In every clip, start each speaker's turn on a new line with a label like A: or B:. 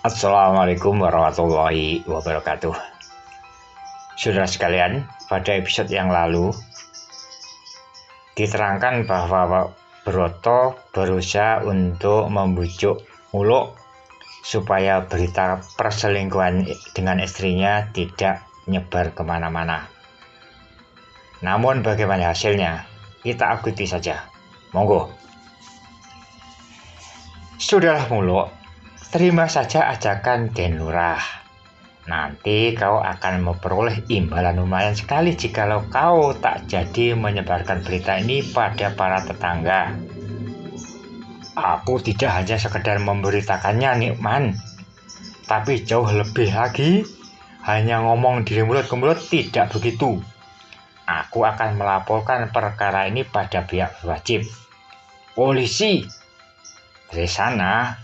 A: Assalamualaikum warahmatullahi wabarakatuh. Saudara sekalian, pada episode yang lalu diterangkan bahwa Broto berusaha untuk membujuk Muluk supaya berita perselingkuhan dengan istrinya tidak nyebar kemana-mana. Namun bagaimana hasilnya? Kita ikuti saja. Monggo. Sudahlah Muluk, terima saja ajakan Den Lurah. Nanti kau akan memperoleh imbalan lumayan sekali jikalau kau tak jadi menyebarkan berita ini pada para tetangga. Aku tidak hanya sekedar memberitakannya, Nikman, tapi jauh lebih lagi, hanya ngomong dari mulut ke mulut tidak begitu. Aku akan melaporkan perkara ini pada pihak berwajib, polisi. Dari sana,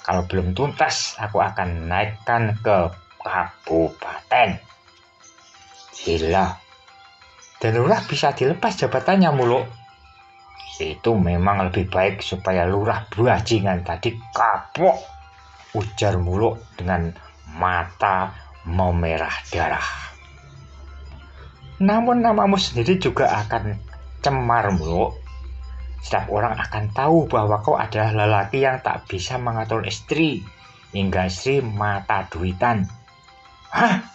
A: kalau belum tuntas, aku akan naikkan ke kabupaten. Gila, Dan Lurah bisa dilepas jabatannya, Muluk. Itu memang lebih baik supaya lurah bajingan tadi kapok, ujar Muluk dengan mata memerah darah. Namun namamu sendiri juga akan cemar, Muluk. Setiap orang akan tahu bahwa kau adalah lelaki yang tak bisa mengatur istri, hingga istri mata duitan. Hah?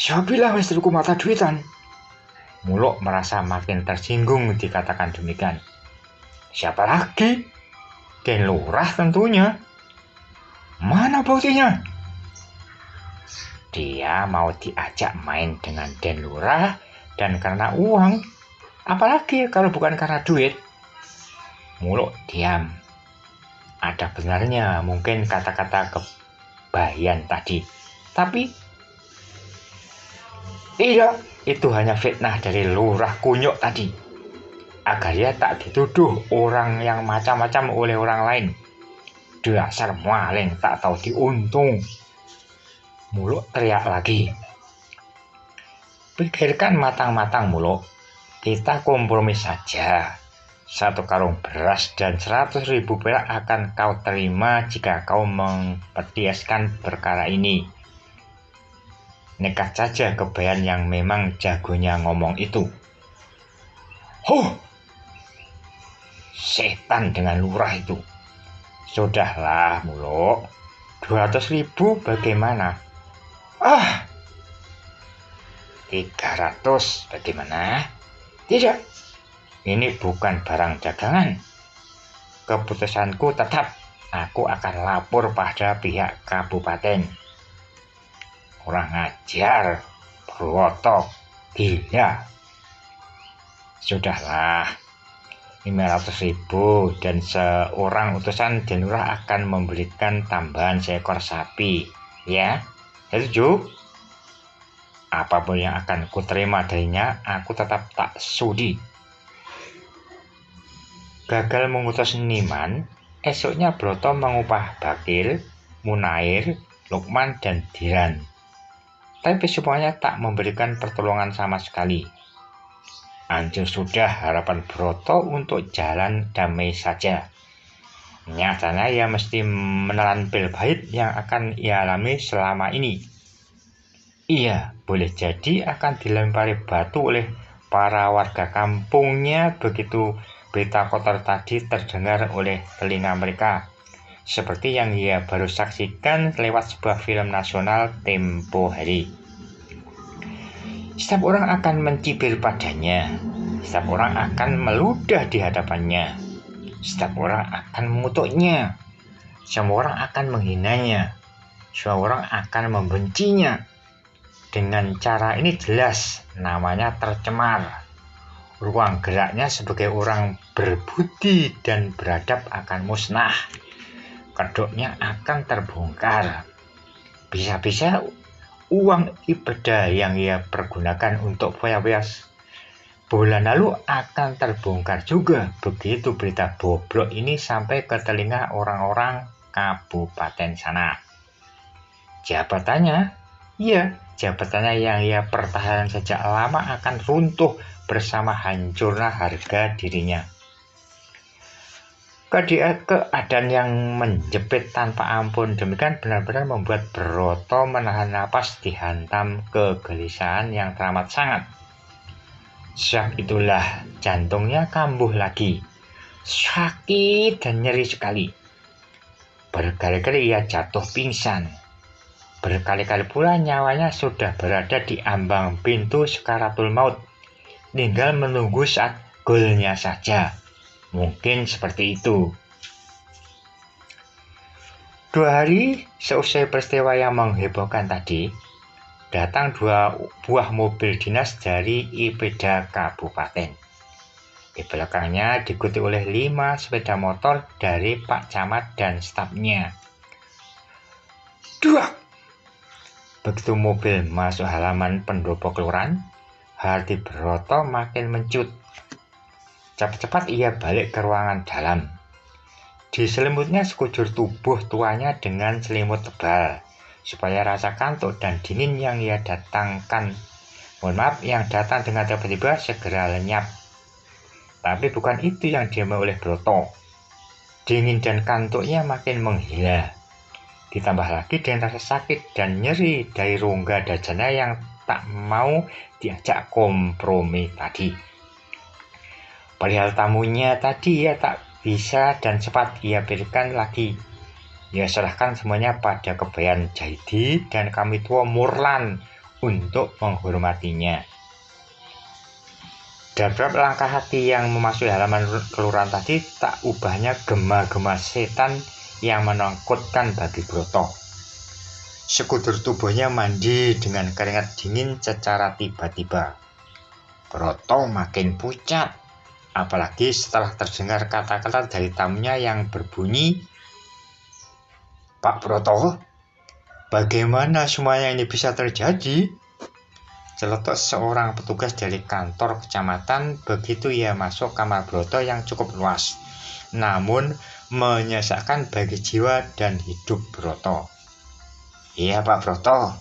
A: Siapa bilang istriku mata duitan? Muluk merasa makin tersinggung dikatakan demikian. Siapa lagi? Den Lurah tentunya. Mana buktinya? Dia mau diajak main dengan Den Lurah dan karena uang. Apalagi kalau bukan karena duit. Muluk diam. Ada benarnya mungkin kata-kata kebayan tadi. Tapi tidak, itu hanya fitnah dari lurah kunyuk tadi. Agar dia tak dituduh orang yang macam-macam oleh orang lain. Dasar maling tak tahu diuntung. Muluk teriak lagi. Pikirkan matang-matang, Muluk. Kita kompromi saja. 1 karung beras dan 100.000 perak akan kau terima jika kau mempertiaskan perkara ini. Nekat saja kebayan yang memang jagonya ngomong itu. Setan dengan lurah itu. Sudahlah, Muluk. 200.000 bagaimana? 300 bagaimana? Tidak. Ini bukan barang dagangan. Keputusanku tetap, aku akan lapor pada pihak kabupaten. Kurang ajar, Broto, gila. Sudahlah, 500.000 dan seorang utusan Den Lurah akan memberikan tambahan seekor sapi. Ya, setuju? Apapun yang akan kuterima darinya, aku tetap tak sudi. Gagal mengutus Niman, esoknya Broto mengupah Bakil, Munair, Lukman, dan Diran. Tapi semuanya tak memberikan pertolongan sama sekali. Hancur sudah harapan Broto untuk jalan damai saja. Nyatanya ia mesti menelan pil pahit yang akan ia alami selama ini. Ia boleh jadi akan dilempari batu oleh para warga kampungnya begitu berita kotor tadi terdengar oleh telinga mereka, seperti yang ia baru saksikan lewat sebuah film nasional tempo hari. Setiap orang akan mencibir padanya, setiap orang akan meludah di hadapannya, setiap orang akan mengutuknya, semua orang akan menghinanya, semua orang akan membencinya. Dengan cara ini jelas namanya tercemar. Ruang geraknya sebagai orang berbudi dan beradab akan musnah. Kedoknya akan terbongkar. Bisa-bisa uang ibadah yang ia pergunakan untuk foya-foya bulan lalu akan terbongkar juga begitu berita bobrok ini sampai ke telinga orang-orang kabupaten sana. Jabatannya, jabatannya yang ia pertahankan sejak lama akan runtuh bersama hancurnya harga dirinya. Keadaan yang menjepit tanpa ampun demikian benar-benar membuat Broto menahan napas dihantam kegelisahan yang teramat sangat. Saat itulah jantungnya kambuh lagi, sakit dan nyeri sekali. Berkali-kali ia jatuh pingsan. Berkali-kali pula nyawanya sudah berada di ambang pintu sakaratul maut, tinggal menunggu saat golnya saja. Mungkin seperti itu. 2 hari seusai peristiwa yang menghebohkan tadi, datang 2 buah mobil dinas dari IPEDA Kabupaten. Di belakangnya diikuti oleh 5 sepeda motor dari Pak Camat dan stafnya. Duak! Begitu mobil masuk halaman pendopo kelurahan, hati Broto makin mencut. Cepat-cepat ia balik ke ruangan dalam. Diselimutnya sekujur tubuh tuanya dengan selimut tebal, supaya rasa kantuk dan dingin yang yang datang dengan tiba-tiba segera lenyap. Tapi bukan itu yang dimau oleh Broto. Dingin dan kantuknya makin menghila. Ditambah lagi dengan rasa sakit dan nyeri dari rongga dadanya yang tak mau diajak kompromi tadi. Perihal tamunya tadi ia tak bisa dan cepat ia pikirkan lagi. Ia serahkan semuanya pada kebayan Jaidi dan kami tua Murlan untuk menghormatinya. Dan beberapa langkah hati yang memasuki halaman kelurahan tadi tak ubahnya gema-gema setan yang menakutkan bagi Broto. Sekujur tubuhnya mandi dengan keringat dingin secara tiba-tiba. Broto makin pucat. Apalagi setelah terdengar kata-kata dari tamunya yang berbunyi, "Pak Broto, bagaimana semuanya ini bisa terjadi?" Celetuk seorang petugas dari kantor kecamatan begitu ia masuk kamar Broto yang cukup luas, namun menyesakan bagi jiwa dan hidup Broto. "Iya Pak Broto,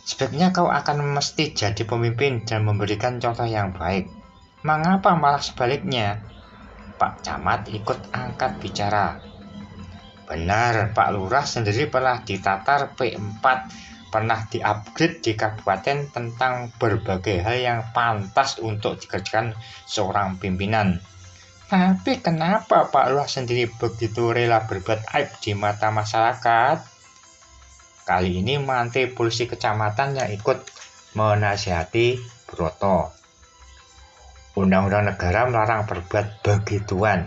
A: sebaiknya kau akan mesti jadi pemimpin dan memberikan contoh yang baik. Mengapa malah sebaliknya?" Pak Camat ikut angkat bicara. "Benar, Pak Lurah sendiri pernah ditatar P4, pernah di-upgrade di kabupaten tentang berbagai hal yang pantas untuk dikerjakan seorang pimpinan. Tapi kenapa Pak Lurah sendiri begitu rela berbuat aib di mata masyarakat?" Kali ini manti polisi kecamatan yang ikut menasihati Broto. "Undang-undang negara melarang berbuat begituan,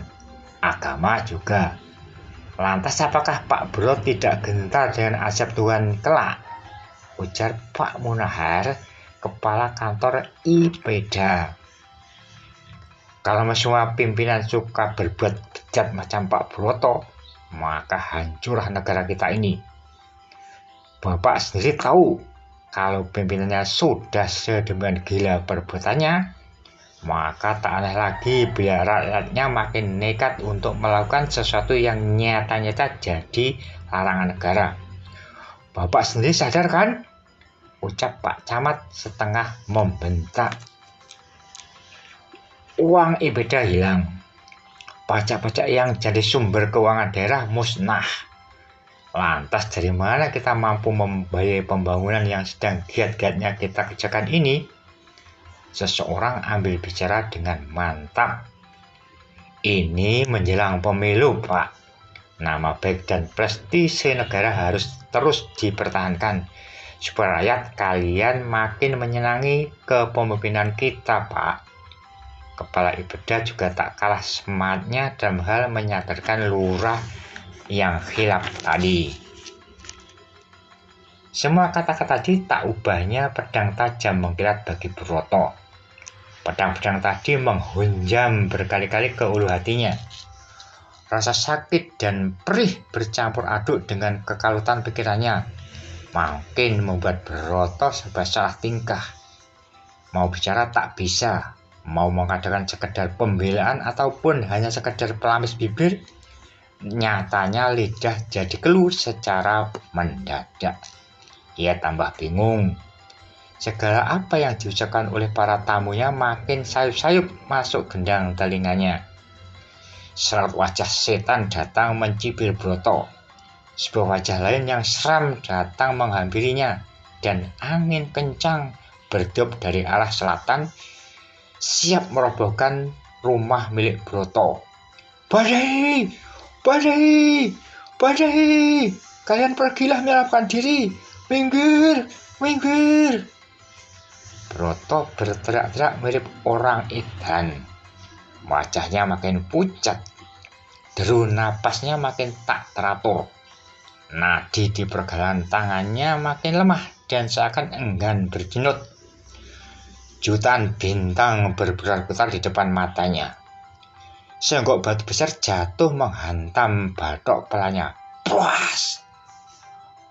A: agama juga. Lantas apakah Pak Bro tidak gentar dengan azab Tuhan kelak?" ujar Pak Munahar, kepala kantor IPEDA. "Kalau semua pimpinan suka berbuat bejat macam Pak Broto, maka hancurlah negara kita ini. Bapak sendiri tahu, kalau pimpinannya sudah sedemikian gila perbuatannya, maka tak aneh lagi bila rakyatnya makin nekat untuk melakukan sesuatu yang nyata-nyata jadi larangan negara. Bapak sendiri sadar kan?" ucap Pak Camat setengah membentak. Uang IPEDA hilang. Pajak-pajak yang jadi sumber keuangan daerah musnah. Lantas dari mana kita mampu membiayai pembangunan yang sedang giat-giatnya kita kerjakan ini? Seseorang ambil bicara dengan mantap. "Ini menjelang pemilu, Pak. Nama baik dan prestise negara harus terus dipertahankan, supaya rakyat kalian makin menyenangi kepemimpinan kita, Pak." Kepala IPEDA juga tak kalah semangatnya dalam hal menyadarkan lurah yang khilaf tadi. Semua kata-kata tadi tak ubahnya pedang tajam mengkilat bagi Broto. Pedang-pedang tadi menghunjam berkali-kali ke ulu hatinya. Rasa sakit dan perih bercampur aduk dengan kekalutan pikirannya. Makin membuat Broto serba salah tingkah. Mau bicara tak bisa, mau mengadakan sekedar pembelaan ataupun hanya sekedar pelamis bibir, nyatanya lidah jadi keluh secara mendadak. Ia tambah bingung. Segala apa yang diucapkan oleh para tamunya makin sayup-sayup masuk gendang telinganya. Seraut wajah setan datang mencibir Broto. Sebuah wajah lain yang seram datang menghampirinya, dan angin kencang bertiup dari arah selatan, siap merobohkan rumah milik Broto. Badai! Badai! Badai! Kalian pergilah menyelamatkan diri! Minggir! Minggir! Broto berteriak-teriak mirip orang edan. Wajahnya makin pucat. Deru napasnya makin tak teratur. Nadi di pergelangan tangannya makin lemah dan seakan enggan berjenut. Jutaan bintang berputar-putar di depan matanya. Seonggok batu besar jatuh menghantam batok kepalanya. Puas!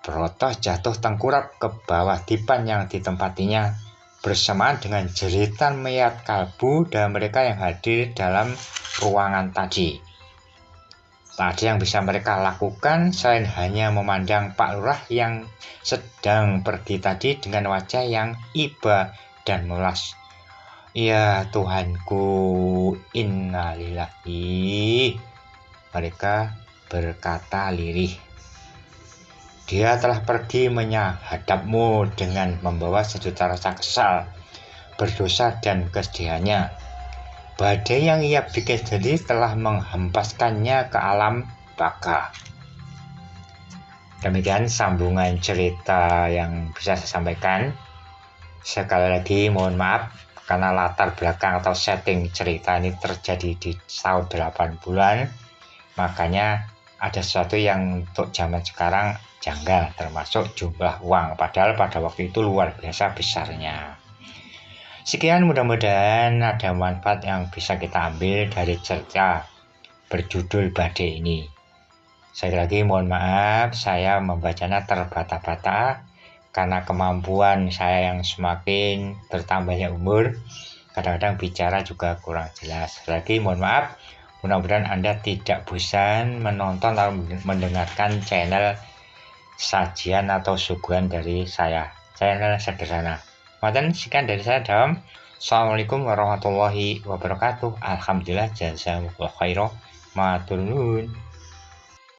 A: Broto jatuh tengkurap ke bawah dipan yang ditempatinya, bersamaan dengan jeritan melihat kalbu dan mereka yang hadir dalam ruangan tadi. Tak ada yang bisa mereka lakukan selain hanya memandang Pak Lurah yang sedang pergi tadi dengan wajah yang iba dan melas. Ya Tuhanku, innalillahi, mereka berkata lirih. Dia telah pergi menghadapmu dengan membawa sejuta rasa kesal, berdosa dan kesedihannya. Badai yang ia bikin sendiri telah menghempaskannya ke alam baka. Demikian sambungan cerita yang bisa saya sampaikan. Sekali lagi mohon maaf karena latar belakang atau setting cerita ini terjadi di tahun 8 bulan. Makanya ada sesuatu yang untuk zaman sekarang janggal, termasuk jumlah uang. Padahal pada waktu itu luar biasa besarnya. Sekian, mudah-mudahan ada manfaat yang bisa kita ambil dari cerita berjudul Badai ini. Sekali lagi mohon maaf, saya membacanya terbata-bata karena kemampuan saya yang semakin bertambahnya umur. Kadang-kadang bicara juga kurang jelas. Sekali lagi mohon maaf, mudah-mudahan Anda tidak bosan menonton atau mendengarkan channel sajian atau suguhan dari saya. Channel sederhana. Sekian dari saya, Dam. Assalamualaikum warahmatullahi wabarakatuh. Alhamdulillah, jazakumullah khairan. Matur nuwun.